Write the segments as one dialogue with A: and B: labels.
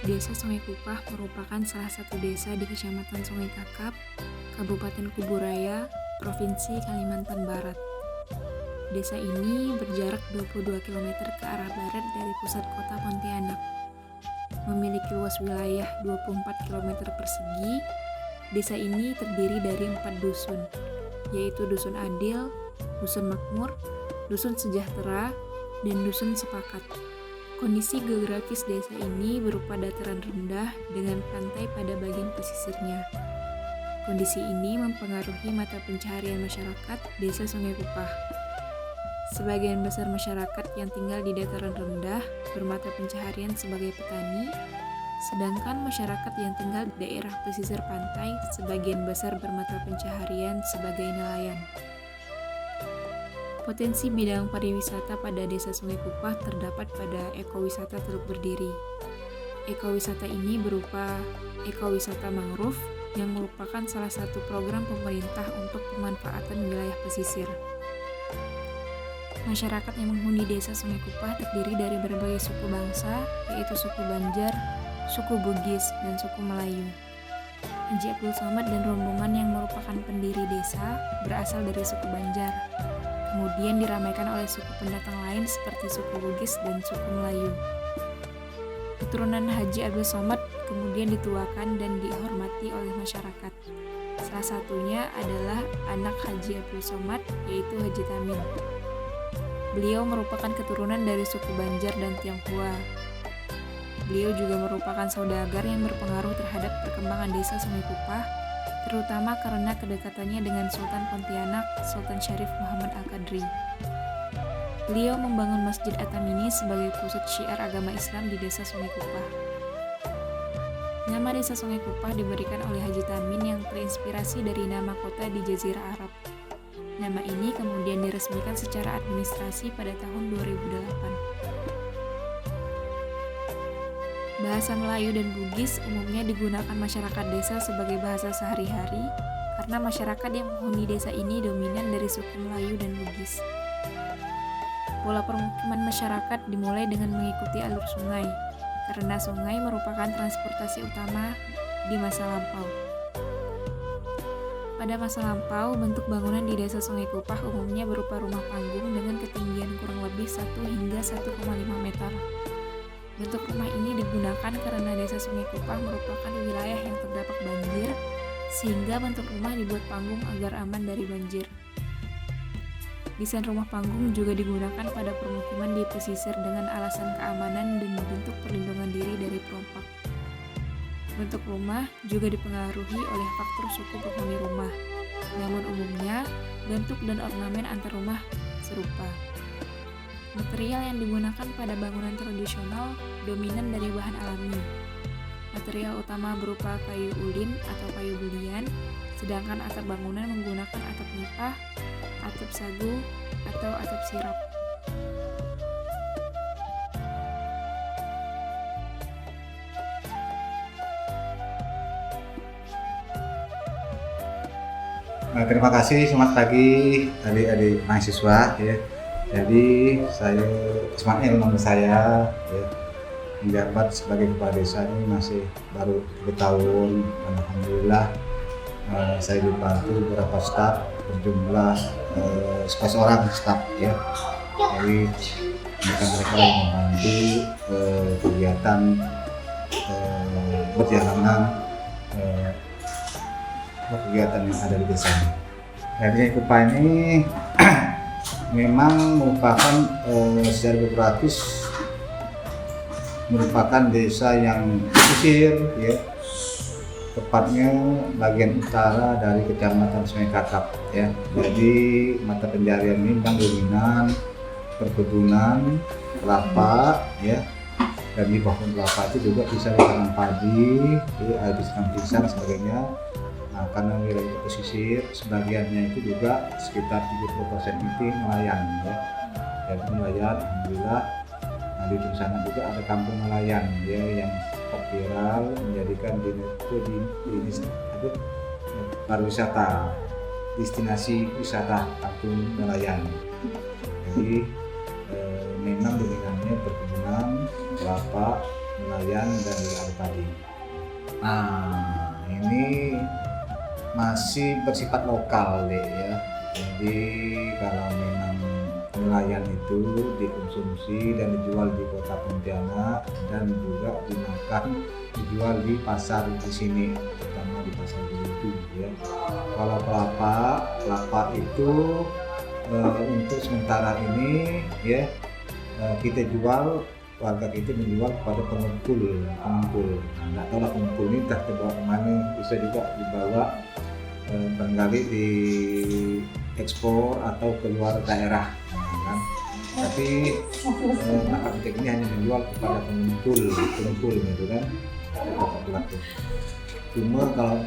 A: Desa Sungai Kupah merupakan salah satu desa di Kecamatan Sungai Kakap, Kabupaten Kuburaya, Provinsi Kalimantan Barat. Desa ini berjarak 22 km ke arah barat dari pusat kota Pontianak. Memiliki luas wilayah 24 km persegi, desa ini terdiri dari 4 dusun, yaitu Dusun Adil, Dusun Makmur, Dusun Sejahtera, dan Dusun Sepakat. Kondisi geografis desa ini berupa dataran rendah dengan pantai pada bagian pesisirnya. Kondisi ini mempengaruhi mata pencaharian masyarakat desa Sungai Kupah. Sebagian besar masyarakat yang tinggal di dataran rendah bermata pencaharian sebagai petani, sedangkan masyarakat yang tinggal di daerah pesisir pantai sebagian besar bermata pencaharian sebagai nelayan. Potensi bidang pariwisata pada desa Sungai Kupah terdapat pada ekowisata Teluk Berdiri. Ekowisata ini berupa ekowisata mangrove yang merupakan salah satu program pemerintah untuk pemanfaatan wilayah pesisir. Masyarakat yang menghuni desa Sungai Kupah terdiri dari berbagai suku bangsa, yaitu suku Banjar, suku Bugis, dan suku Melayu. Haji Abdul Somad dan rombongan yang merupakan pendiri desa berasal dari suku Banjar. Kemudian diramaikan oleh suku pendatang lain seperti suku Bugis dan suku Melayu. Keturunan Haji Abdul Somad kemudian dituakan dan dihormati oleh masyarakat. Salah satunya adalah anak Haji Abdul Somad, yaitu Haji Tamin. Beliau merupakan keturunan dari suku Banjar dan Tionghoa. Beliau juga merupakan saudagar yang berpengaruh terhadap perkembangan desa Sungai Kupah, terutama karena kedekatannya dengan Sultan Pontianak, Sultan Syarif Muhammad Al-Qadri. Beliau membangun Masjid At-Tamimi sebagai pusat syiar agama Islam di desa Sungai Kupah. Nama desa Sungai Kupah diberikan oleh Haji Tamin yang terinspirasi dari nama kota di Jazirah Arab. Nama ini kemudian diresmikan secara administrasi pada tahun 2008. Bahasa Melayu dan Bugis umumnya digunakan masyarakat desa sebagai bahasa sehari-hari karena masyarakat yang menghuni desa ini dominan dari suku Melayu dan Bugis. Pola permukiman masyarakat dimulai dengan mengikuti alur sungai, karena sungai merupakan transportasi utama di masa lampau. Pada masa lampau, bentuk bangunan di desa Sungai Kupah umumnya berupa rumah panggung dengan ketinggian kurang lebih 1 hingga 1,5 meter. Bentuk rumah ini digunakan karena desa Sungai Kupah merupakan wilayah yang terdampak banjir, sehingga bentuk rumah dibuat panggung agar aman dari banjir. Desain rumah panggung juga digunakan pada permukiman di pesisir dengan alasan keamanan dan bentuk perlindungan diri dari perompak. Bentuk rumah juga dipengaruhi oleh faktor suku penghuni rumah, namun umumnya bentuk dan ornamen antar rumah serupa. Material yang digunakan pada bangunan tradisional dominan dari bahan alami. Material utama berupa kayu ulin atau kayu belian, sedangkan atap bangunan menggunakan atap nipah, atap sagu, atau atap sirap.
B: Terima kasih, selamat pagi adik-adik mahasiswa ya. Jadi saya Ismail nama saya ya, menjabat sebagai kepala desa ini masih baru 3 tahun. Alhamdulillah saya dibantu beberapa staf berjumlah 11 orang staf ya. Jadi mereka yang membantu kegiatan perjalanan kegiatan yang ada di desa ini. Jadi Kupah ini memang merupakan secara geografis merupakan desa yang pesisir ya, tepatnya bagian utara dari Kecamatan Sungai Kakap ya. Jadi mata pencaharian ini memang dominan perkebunan kelapa ya, dan di pohon kelapa itu juga bisa ditanam padi, bisa ditanam pisang dan sebagainya. Nah, karena wilayah pesisir, sebagiannya itu juga sekitar 70% itu nelayan ya. Jadi nelayan, alhamdulillah. Nah, di sana juga ada kampung nelayan ya, yang viral menjadikan pariwisata, destinasi wisata Kampung Nelayan. Jadi memang dominannya perkebunan, kelapa, nelayan, dan juga ada padi. Nah, ini masih bersifat lokal deh ya. Jadi kalau memang nelayan itu dikonsumsi dan dijual di kota Pontianak dan juga dimakan, dijual di pasar di sini, terutama di pasar Bulutu ya. Kalau kelapa itu untuk sementara ini ya kita jual, warga kita menjual kepada pengumpul. Nggak tahu lah pengumpul ini entah dibawa kemana, bisa juga dibawa barangkali di ekspor atau keluar daerah kan. Tapi maka ini hanya menjual kepada pengumpul gitu kan. Cuma kalau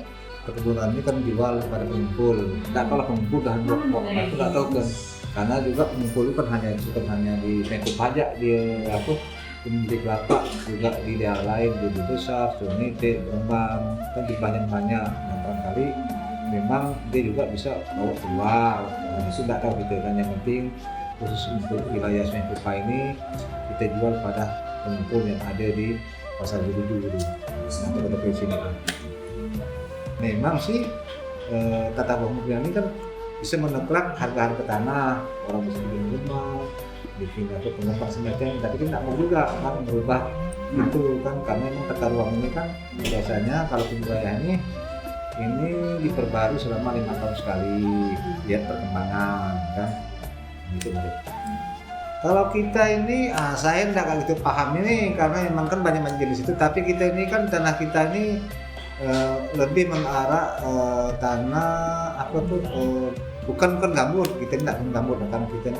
B: perkebunan ini kan jual kepada pengumpul. Nggak tahu lah pengumpul dah buat aku nggak tahu kan. Karena juga pengumpul itu kan hanya di Menko Pajak dia pemilik kelapa, juga di daerah lain di Besar, Sunite, Rembang kan di banyak-banyak. Barangkali memang dia juga bisa bawa keluar. Itu nggak tahu gitu kan. Yang penting khusus untuk wilayah Sungai Kupa ini kita jual pada pengumpul yang ada di pasar Bulutu atau ke sini. Memang sih tata bangunan ini kan bisa menoprak harga-harga tanah, orang bisa bikin rumah, bikin atau pengembang semacam, tapi kan nggak mau juga kan merubah itu kan, karena memang tata ruang ini kan biasanya kalau wilayah ini diperbarui selama 5 tahun sekali, lihat perkembangan kan, gitu Mari. Kalau kita ini, saya nggak gitu paham ini karena memang kan banyak jenis itu, tapi kita ini kan tanah kita ini lebih mengarah tanah bukan gambut, kita tidak gambut kan, kita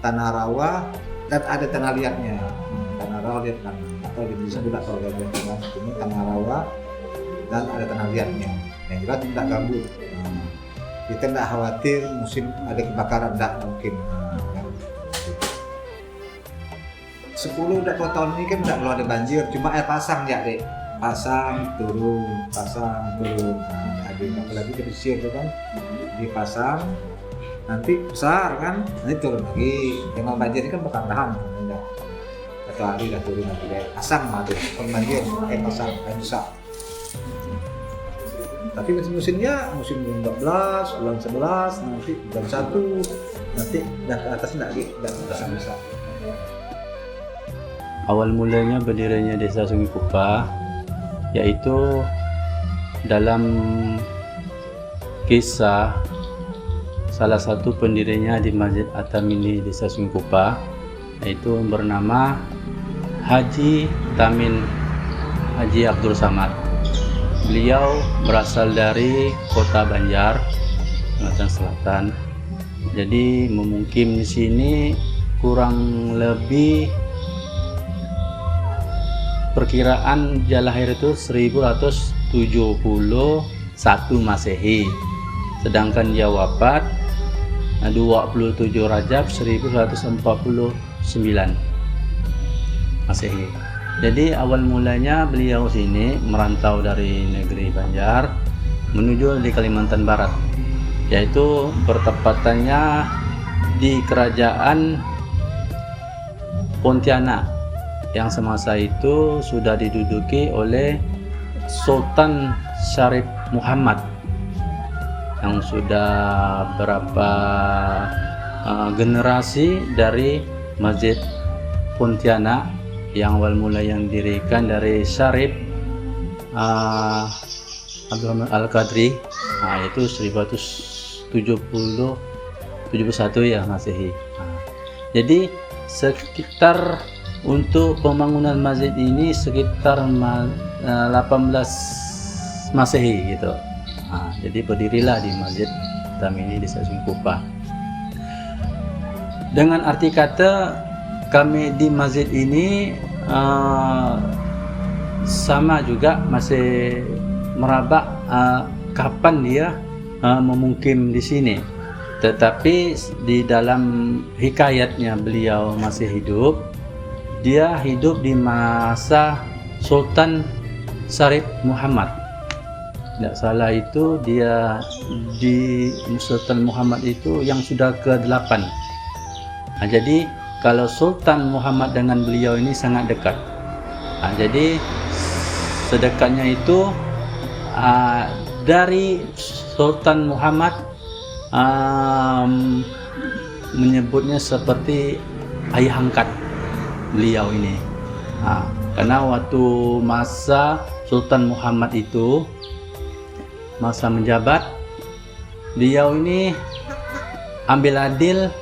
B: tanah rawa dan ada tanah liatnya. Tanah rawa liat kan, atau di Indonesia tidak tahu liat kan, ini tanah rawa dan ada tanah liatnya. Yang jelas tidak gambut. Kita tidak khawatir musim ada kebakaran, tidak mungkin. 10 tahun ini kan tidak perlu ada banjir, cuma air pasang ya dek, pasang turun. Nah, ada apalagi pesisir itu kan dipasang, nanti besar kan, nanti turun lagi. Yang banjir ini kan bukan tahan, satu hari dah turun lagi, pasang mati, banjir, pasang, besar. Tapi musim-musimnya musim bulan 12, bulan 11, nanti bulan 1, nanti dah ke atas lagi, dah besar.
C: Awal mulanya berdirinya Desa Sungai Kupa yaitu dalam kisah salah satu pendirinya di Masjid At-Tamimi Desa Sungai Kupa, yaitu bernama Haji Tamin Haji Abdul Samad. Beliau berasal dari Kota Banjar, Kalimantan Selatan. Jadi memukim di sini kurang lebih perkiraan dia lahir itu 1171 Masehi, sedangkan dia wafat 27 Rajab 1149 Masehi. Jadi awal mulanya beliau sini merantau dari negeri Banjar menuju di Kalimantan Barat, yaitu bertepatannya di kerajaan Pontianak yang semasa itu sudah diduduki oleh Sultan Syarif Muhammad yang sudah berapa generasi dari Masjid Pontianak yang awal mula yang didirikan dari Syarif Abdul Al-Qadri, itu 1171 ya Masehi. Jadi sekitar untuk pembangunan masjid ini sekitar 18 Masehi gitu. Jadi berdirilah di Masjid Tamimi Desa Sungai Kupa. Dengan arti kata kami di masjid ini sama juga masih meraba kapan dia memukim di sini. Tetapi di dalam hikayatnya beliau masih hidup, dia hidup di masa Sultan Syarif Muhammad. Tidak salah itu dia di Sultan Muhammad itu yang sudah ke-8. Jadi kalau Sultan Muhammad dengan beliau ini sangat dekat. Jadi sedekatnya itu dari Sultan Muhammad menyebutnya seperti ayah angkat beliau ini. Karena waktu masa Sultan Muhammad itu masa menjabat, beliau ini ambil adil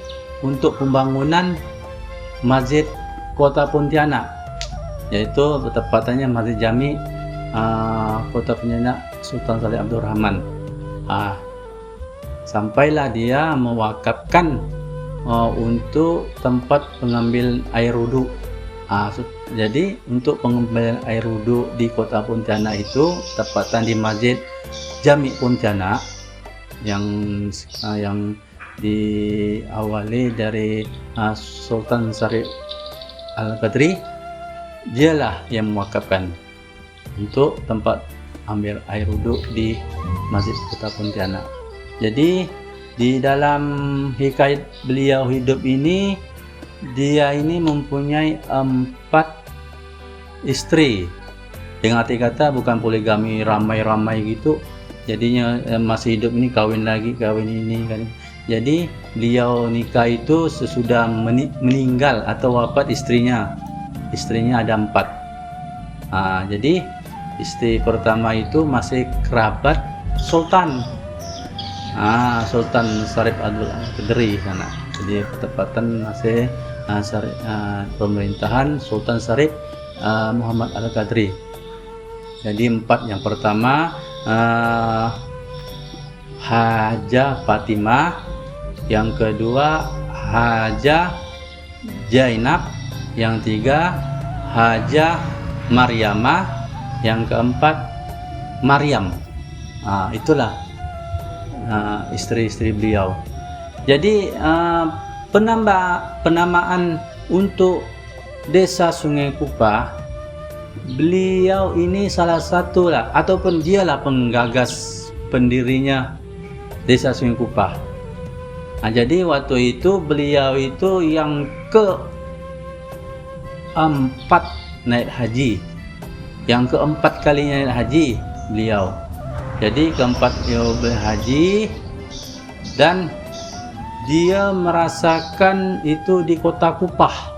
C: untuk pembangunan Masjid Kota Pontianak, yaitu tepatannya Masjid Jami Kota Pontianak Sultan Saleh Abdul Rahman. Sampailah dia mewakafkan untuk tempat pengambil air wudhu. Jadi untuk pengambilan air wudhu di Kota Pontianak itu tepatan di Masjid Jami Pontianak yang diawali dari Sultan Syarif Al-Qadri. Dialah yang mewakafkan untuk tempat ambil air wudhu di Masjid Kota Pontianak. Jadi di dalam hikayat beliau hidup ini, dia ini mempunyai 4 istri. Dengan arti kata bukan poligami ramai-ramai gitu. Jadinya masih hidup ini kawin lagi, kawin ini kan. Jadi beliau nikah itu sesudah meninggal atau wafat istrinya. Istrinya ada 4. Jadi istri pertama itu masih kerabat Sultan. Sultan Syarif Abdul Qadri sana. Jadi ketepatan masih pemerintahan Sultan Syarif Muhammad Al-Qadri. Jadi 4, yang pertama Hajah Fatimah, yang kedua Hajah Zainab, yang 3 Hajah Maryamah, yang keempat Maryam. Itulah istri-istri beliau. Jadi penamaan untuk Desa Sungai Kupah, beliau ini salah satu lah, ataupun dialah penggagas pendirinya Desa Sungai Kupah. Jadi waktu itu beliau itu yang ke-4 naik haji, yang ke-4 kalinya naik haji beliau. Jadi keempat beliau berhaji, dan dia merasakan itu di Kota Kupah.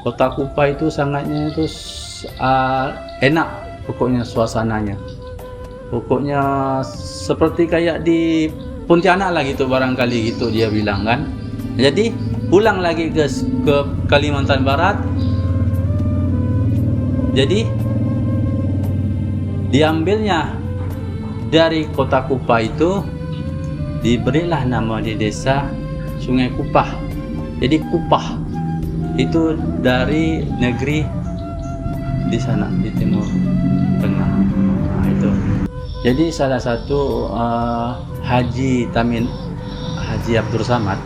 C: Kota Kupah itu sangatnya itu enak pokoknya suasananya. Pokoknya seperti kayak di Pontianak lah gitu barangkali gitu dia bilang kan. Jadi pulang lagi ke Kalimantan Barat. Jadi diambilnya dari Kota Kupah itu, diberilah nama di Desa Sungai Kupah. Jadi Kupah itu dari negeri di sana di Timur Tengah. Itu. Jadi salah satu Haji Tamin Haji Abdul Samad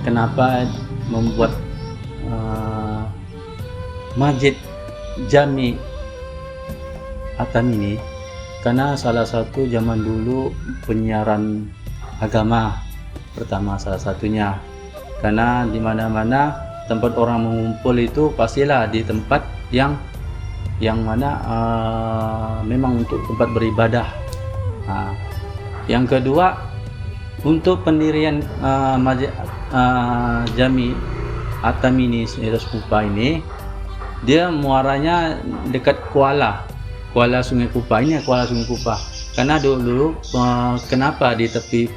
C: kenapa membuat Masjid Jami At-Tamimi, karena salah satu zaman dulu penyiaran agama pertama salah satunya. Karena di mana-mana tempat orang mengumpul itu pastilah di tempat yang mana memang untuk tempat beribadah. Yang kedua, untuk pendirian Masjid Jami At-Tamimi Kupah ini, dia muaranya dekat Kuala Sungai Kupah. Ini Kuala Sungai Kupah. Karena dulu kenapa di tepi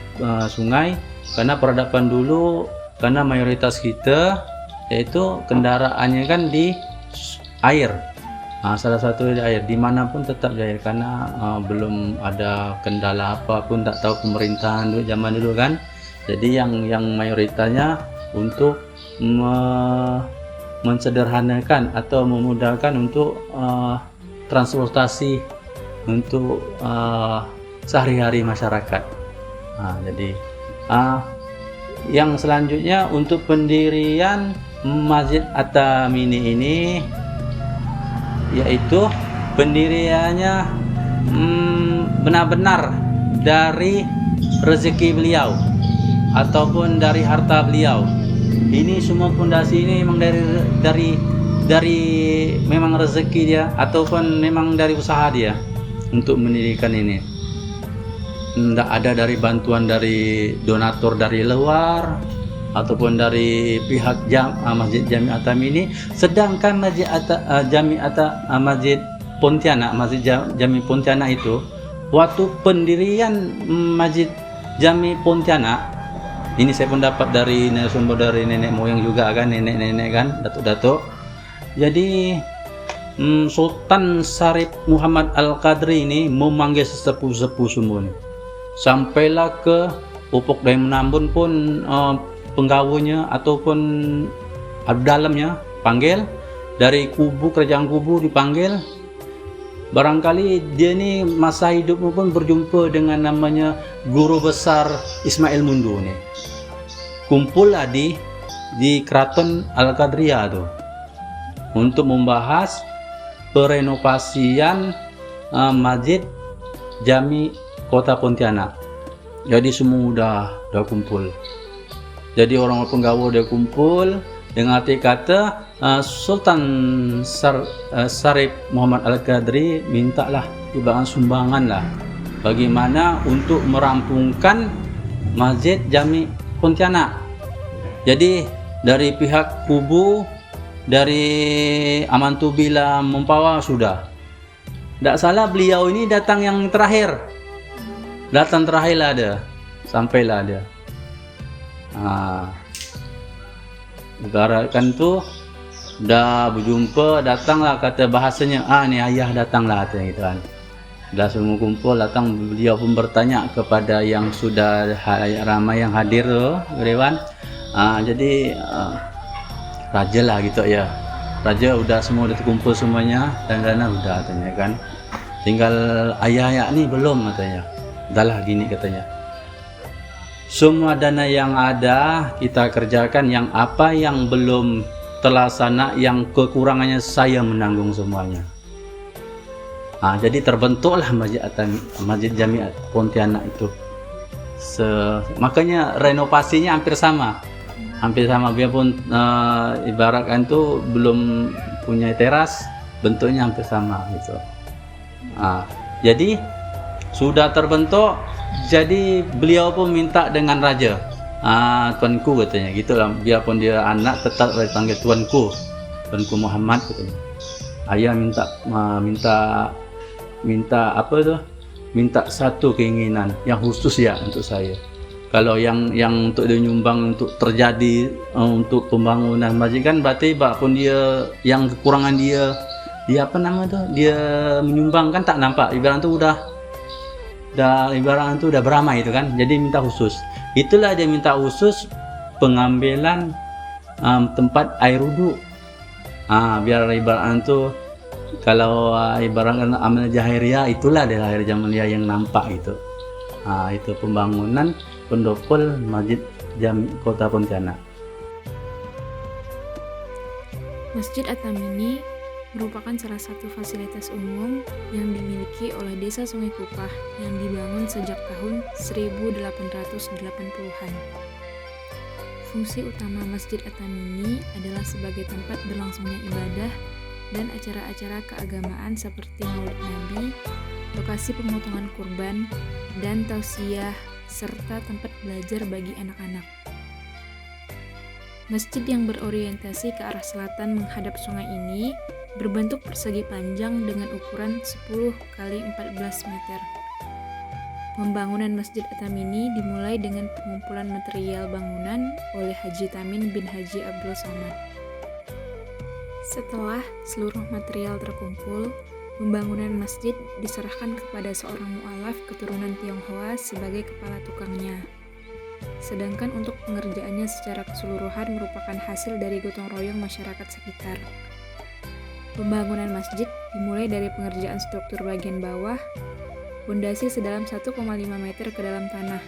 C: sungai? Karena peradaban dulu, karena mayoritas kita yaitu kendaraannya kan di air. Salah satu di air, dimanapun tetap di air, karena belum ada kendala apapun, tak tahu pemerintahan dulu zaman dulu kan. Jadi yang mayoritasnya untuk mensederhanakan atau memudahkan untuk transportasi untuk sehari-hari masyarakat. Jadi yang selanjutnya untuk pendirian Masjid At-Tamimi ini yaitu pendiriannya benar-benar dari rezeki beliau ataupun dari harta beliau. Ini semua fondasi ini memang dari memang rezeki dia ataupun memang dari usaha dia untuk mendirikan ini. Tidak ada dari bantuan dari donatur dari luar ataupun dari pihak Masjid Jami At-Tamimi. Sedangkan Masjid Masjid Pontianak, Masjid Jami Pontianak itu waktu pendirian Masjid Jami Pontianak ini saya pun dapat dari sumber dari nenek moyang juga kan, nenek-nenek kan, datuk-datuk. Jadi Sultan Syarif Muhammad Al-Qadri ini memanggil sesepuh-sepuh semua ni. Sampailah ke Upok Daya Menambun pun penggawanya ataupun dalamnya panggil, dari kubu kerajaan kubu dipanggil. Barangkali dia ni masa hidupnya pun berjumpa dengan namanya guru besar Ismail Mundu ni. Kumpullah di Keraton Al-Qadriyah tu untuk membahas perenovasian Masjid Jami Kota Pontianak. Jadi semua dah kumpul. Jadi orang penggawa dia kumpul dengan arti kata Sultan Syarif Muhammad Al-Qadri mintalah ibarat sumbangan lah bagaimana untuk merampungkan Masjid Jami Pontianak. Jadi dari pihak kubu dari Amantubila Mempawa sudah. Tak salah beliau ini datang yang terakhir. Datang terakhirlah ada. Sampailah dia. Ibaratkan tu dah berjumpa, datanglah kata bahasanya, ni ayah datanglah kata gitu kan. Dah semua kumpul datang, beliau pun bertanya kepada yang sudah ramai yang hadir tu dewan. Jadi raja lah gitu ya. Raja udah semua terkumpul semuanya dan dana udah katanya kan. Tinggal ayah ni belum katanya. Dahlah gini katanya. Semua dana yang ada kita kerjakan, yang apa yang belum terlaksana, yang kekurangannya saya menanggung semuanya. Jadi terbentuklah Masjid Jami Pontianak itu. Makanya renovasinya hampir sama. Biarpun ibaratkan itu belum punya teras, bentuknya hampir sama gitu. Jadi sudah terbentuk. Jadi beliau pun minta dengan raja, tuanku katanya, gitulah. Biarpun dia anak tetap dipanggil tuanku Muhammad katanya. Ayah minta apa tu? Minta satu keinginan yang khusus ya untuk saya. Kalau yang untuk dia nyumbang untuk terjadi untuk pembangunan masjid kan berarti pun dia yang kekurangan dia apa nama tu? Dia menyumbang kan tak nampak. Ibarat tu udah beramai itu kan. Jadi minta khusus. Itulah dia minta khusus pengambilan tempat air wuduk. Biar ibarat tu kalau ibaratkan amal jahiriyah, itulah dia air jahiliyah yang nampak itu. Itu pembangunan pendopo Masjid Jami Kota Pontianak.
A: Masjid At-Tamimi merupakan salah satu fasilitas umum yang dimiliki oleh Desa Sungai Kupah yang dibangun sejak tahun 1880-an. Fungsi utama Masjid At-Tamimi adalah sebagai tempat berlangsungnya ibadah dan acara-acara keagamaan seperti Maulid Nabi, lokasi pemotongan kurban, dan tausiah, serta tempat belajar bagi anak-anak. Masjid yang berorientasi ke arah selatan menghadap sungai ini berbentuk persegi panjang dengan ukuran 10 x 14 meter. Pembangunan Masjid At-Tamimi dimulai dengan pengumpulan material bangunan oleh Haji Tamin bin Haji Abdul Somad. Setelah seluruh material terkumpul, pembangunan masjid diserahkan kepada seorang mu'alaf keturunan Tionghoa sebagai kepala tukangnya. Sedangkan untuk pengerjaannya secara keseluruhan merupakan hasil dari gotong royong masyarakat sekitar. Pembangunan masjid dimulai dari pengerjaan struktur bagian bawah, pondasi sedalam 1,5 meter ke dalam tanah.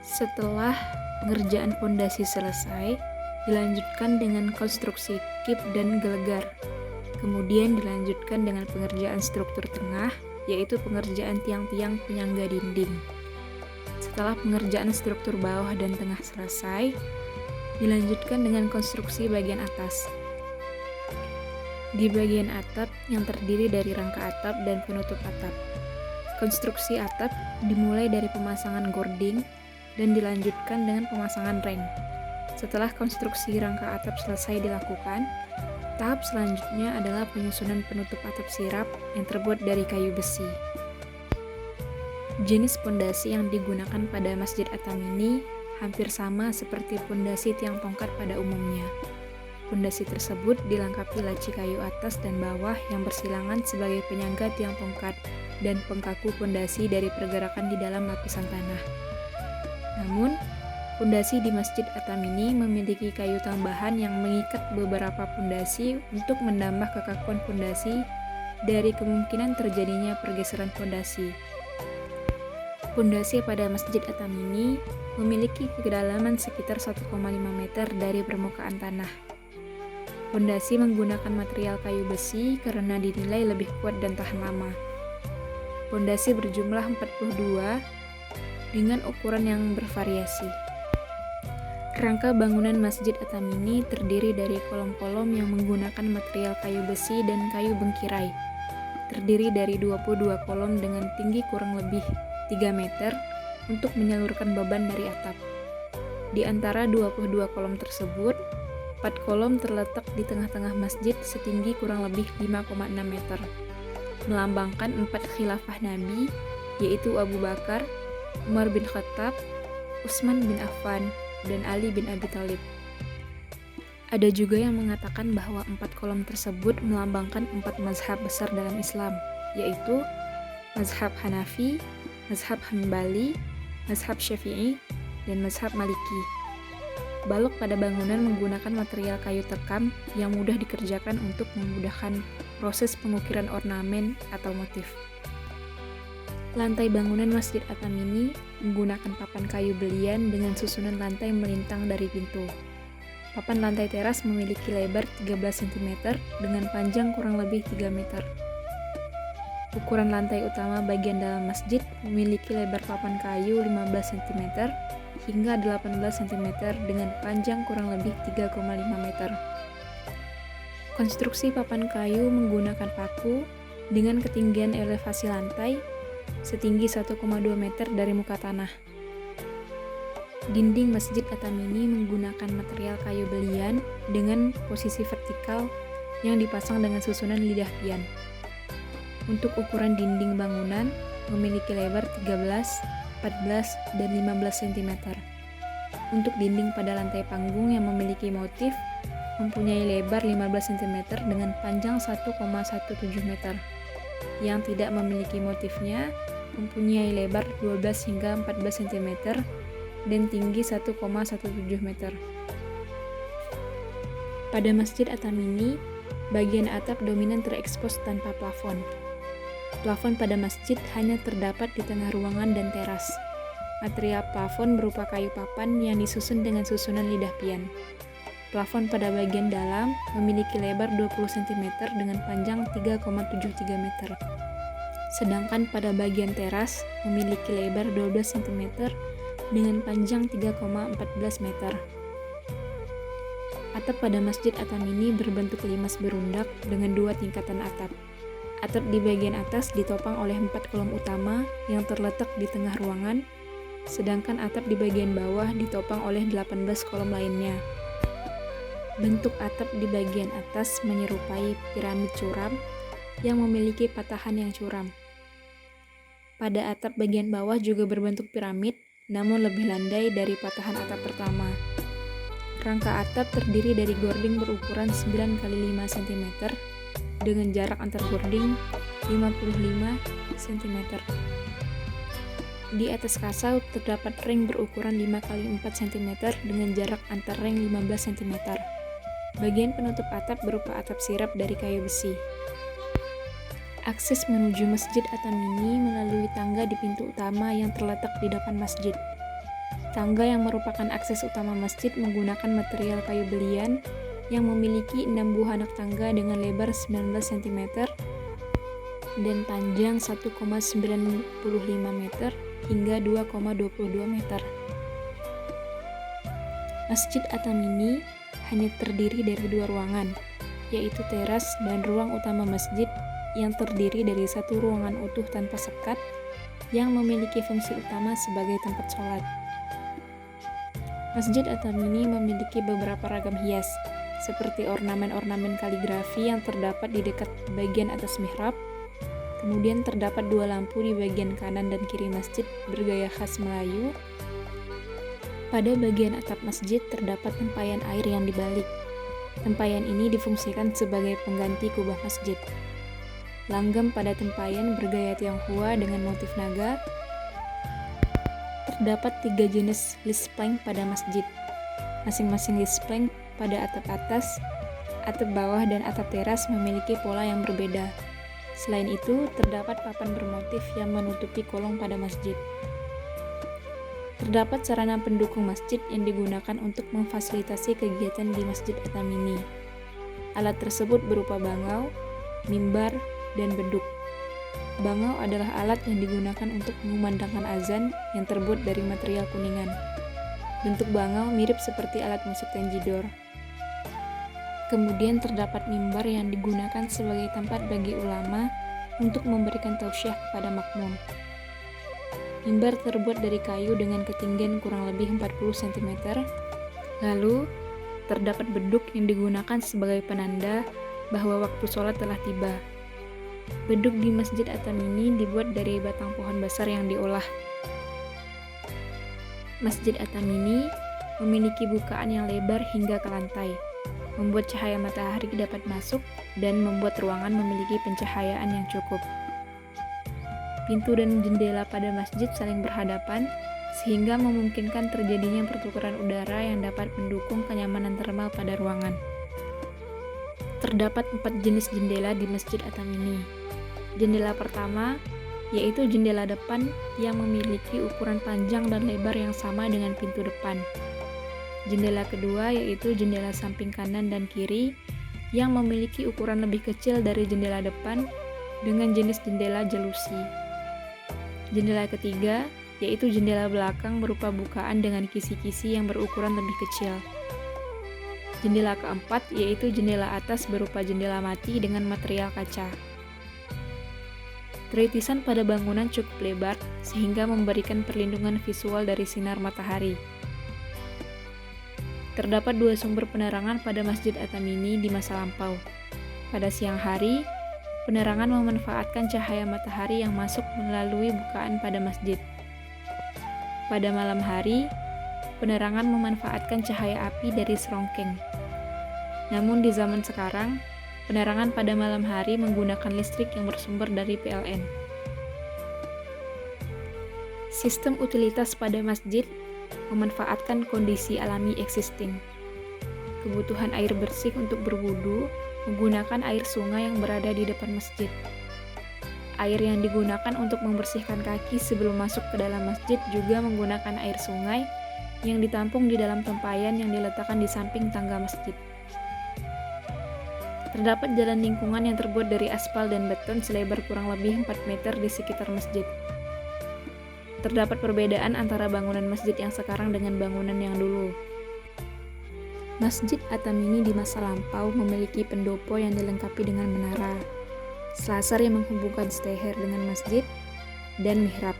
A: Setelah pengerjaan pondasi selesai, Dilanjutkan dengan konstruksi kip dan gelegar. Kemudian dilanjutkan dengan pengerjaan struktur tengah, yaitu pengerjaan tiang-tiang penyangga dinding. Setelah pengerjaan struktur bawah dan tengah selesai, dilanjutkan dengan konstruksi bagian atas. Di bagian atap yang terdiri dari rangka atap dan penutup atap. Konstruksi atap dimulai dari pemasangan gording dan dilanjutkan dengan pemasangan reng. Setelah konstruksi rangka atap selesai dilakukan, tahap selanjutnya adalah penyusunan penutup atap sirap yang terbuat dari kayu besi. Jenis pondasi yang digunakan pada Masjid At-Tamimi hampir sama seperti pondasi tiang tongkat pada umumnya. Pondasi tersebut dilengkapi laci kayu atas dan bawah yang bersilangan sebagai penyangga tiang tongkat dan pengkaku pondasi dari pergerakan di dalam lapisan tanah. Namun, pondasi di Masjid At-Tamimi memiliki kayu tambahan yang mengikat beberapa pondasi untuk menambah kekakuan pondasi dari kemungkinan terjadinya pergeseran pondasi. Pondasi pada Masjid At-Tamimi memiliki kedalaman sekitar 1,5 meter dari permukaan tanah. Pondasi menggunakan material kayu besi karena dinilai lebih kuat dan tahan lama. Pondasi berjumlah 42 dengan ukuran yang bervariasi. Rangka bangunan Masjid At-Tamimi terdiri dari kolom-kolom yang menggunakan material kayu besi dan kayu bengkirai. Terdiri dari 22 kolom dengan tinggi kurang lebih 3 meter untuk menyalurkan beban dari atap. Di antara 22 kolom tersebut, 4 kolom terletak di tengah-tengah masjid setinggi kurang lebih 5,6 meter, melambangkan 4 khilafah Nabi, yaitu Abu Bakar, Umar bin Khattab, Utsman bin Affan, dan Ali bin Abi Thalib. Ada juga yang mengatakan bahwa 4 kolom tersebut melambangkan 4 mazhab besar dalam Islam, yaitu mazhab Hanafi, mazhab Hambali, mazhab Syafi'i, dan mazhab Maliki. Balok pada bangunan menggunakan material kayu tekam yang mudah dikerjakan untuk memudahkan proses pengukiran ornamen atau motif. Lantai bangunan Masjid At-Tamimi menggunakan papan kayu belian dengan susunan lantai melintang dari pintu. Papan lantai teras memiliki lebar 13 cm dengan panjang kurang lebih 3 meter. Ukuran lantai utama bagian dalam masjid memiliki lebar papan kayu 15 cm hingga 18 cm dengan panjang kurang lebih 3,5 meter. Konstruksi papan kayu menggunakan paku dengan ketinggian elevasi lantai setinggi 1,2 meter dari muka tanah. Dinding Masjid At-Tamimi menggunakan material kayu belian dengan posisi vertikal yang dipasang dengan susunan lidah pian. Untuk ukuran dinding bangunan memiliki lebar 13, 14, dan 15 cm. Untuk dinding pada lantai panggung yang memiliki motif mempunyai lebar 15 cm dengan panjang 1,17 meter. Yang tidak memiliki motifnya mempunyai lebar 12 hingga 14 cm dan tinggi 1,17 meter. Pada Masjid At-Tamimi, bagian atap dominan terekspos tanpa plafon. Plafon pada masjid hanya terdapat di tengah ruangan dan teras. Material plafon berupa kayu papan yang disusun dengan susunan lidah pian. Plafon pada bagian dalam memiliki lebar 20 cm dengan panjang 3,73 meter. Sedangkan pada bagian teras memiliki lebar 12 cm dengan panjang 3,14 meter. Atap pada Masjid At-Tamimi berbentuk limas berundak dengan 2 tingkatan atap. Atap di bagian atas ditopang oleh 4 kolom utama yang terletak di tengah ruangan, sedangkan atap di bagian bawah ditopang oleh 18 kolom lainnya. Bentuk atap di bagian atas menyerupai piramid curam yang memiliki patahan yang curam. Pada atap bagian bawah juga berbentuk piramid, namun lebih landai dari patahan atap pertama. Rangka atap terdiri dari gording berukuran 9 x 5 cm dengan jarak antar gording 55 cm. Di atas kasau terdapat reng berukuran 5 x 4 cm dengan jarak antar reng 15 cm. Bagian penutup atap berupa atap sirap dari kayu besi. Akses menuju Masjid At-Tamimi melalui tangga di pintu utama yang terletak di depan masjid. Tangga yang merupakan akses utama masjid menggunakan material kayu belian yang memiliki 6 buah anak tangga dengan lebar 19 cm dan panjang 1,95 meter hingga 2,22 meter. Masjid Atamini hanya terdiri dari 2 ruangan, yaitu teras dan ruang utama masjid yang terdiri dari 1 ruangan utuh tanpa sekat yang memiliki fungsi utama sebagai tempat sholat. Masjid Atamini memiliki beberapa ragam hias, seperti ornamen-ornamen kaligrafi yang terdapat di dekat bagian atas mihrab. Kemudian terdapat 2 lampu di bagian kanan dan kiri masjid bergaya khas Melayu. Pada bagian atap masjid terdapat tempayan air yang dibalik. Tempayan ini difungsikan sebagai pengganti kubah masjid. Langgam pada tempayan bergaya Tionghoa dengan motif naga. Terdapat 3 jenis lisplank pada masjid. Masing-masing lisplank pada atap atas, atap bawah, dan atap teras memiliki pola yang berbeda. Selain itu, terdapat papan bermotif yang menutupi kolong pada masjid. Terdapat sarana pendukung masjid yang digunakan untuk memfasilitasi kegiatan di Masjid Atamini. Alat tersebut berupa bangau, mimbar, dan beduk. Bangau adalah alat yang digunakan untuk mengumandangkan azan yang terbuat dari material kuningan. Bentuk bangau mirip seperti alat musik tanjidor. Kemudian terdapat mimbar yang digunakan sebagai tempat bagi ulama untuk memberikan tausiah kepada makmum. Mimbar terbuat dari kayu dengan ketinggian kurang lebih 40 cm. Lalu, terdapat beduk yang digunakan sebagai penanda bahwa waktu sholat telah tiba. Beduk di Masjid Atamini dibuat dari batang pohon besar yang diolah. Masjid Atamini memiliki bukaan yang lebar hingga ke lantai, membuat cahaya matahari dapat masuk dan membuat ruangan memiliki pencahayaan yang cukup. Pintu dan jendela pada masjid saling berhadapan, sehingga memungkinkan terjadinya pertukaran udara yang dapat mendukung kenyamanan termal pada ruangan. Terdapat 4 jenis jendela di Masjid Atamini. Jendela pertama, yaitu jendela depan yang memiliki ukuran panjang dan lebar yang sama dengan pintu depan. Jendela kedua yaitu jendela samping kanan dan kiri yang memiliki ukuran lebih kecil dari jendela depan dengan jenis jendela jelusi. Jendela ketiga yaitu jendela belakang berupa bukaan dengan kisi-kisi yang berukuran lebih kecil. Jendela keempat yaitu jendela atas berupa jendela mati dengan material kaca. Teritisan pada bangunan cukup lebar sehingga memberikan perlindungan visual dari sinar matahari. Terdapat 2 sumber penerangan pada Masjid Atamini di masa lampau. Pada siang hari, penerangan memanfaatkan cahaya matahari yang masuk melalui bukaan pada masjid. Pada malam hari, penerangan memanfaatkan cahaya api dari serongkeng. Namun di zaman sekarang, penerangan pada malam hari menggunakan listrik yang bersumber dari PLN. Sistem utilitas pada masjid memanfaatkan kondisi alami existing. Kebutuhan air bersih untuk berwudu menggunakan air sungai yang berada di depan masjid. Air yang digunakan untuk membersihkan kaki sebelum masuk ke dalam masjid juga menggunakan air sungai yang ditampung di dalam tempayan yang diletakkan di samping tangga masjid. Terdapat jalan lingkungan yang terbuat dari aspal dan beton selebar kurang lebih 4 meter di sekitar masjid. Terdapat perbedaan antara bangunan masjid yang sekarang dengan bangunan yang dulu. Masjid Atamini di masa lampau memiliki pendopo yang dilengkapi dengan menara, selasar yang menghubungkan steher dengan masjid, dan mihrab.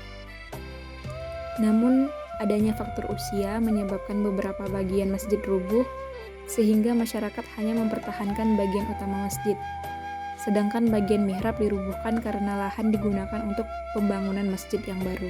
A: Namun, adanya faktor usia menyebabkan beberapa bagian masjid rubuh, sehingga masyarakat hanya mempertahankan bagian utama masjid, sedangkan bagian mihrab dirubuhkan karena lahan digunakan untuk pembangunan masjid yang baru.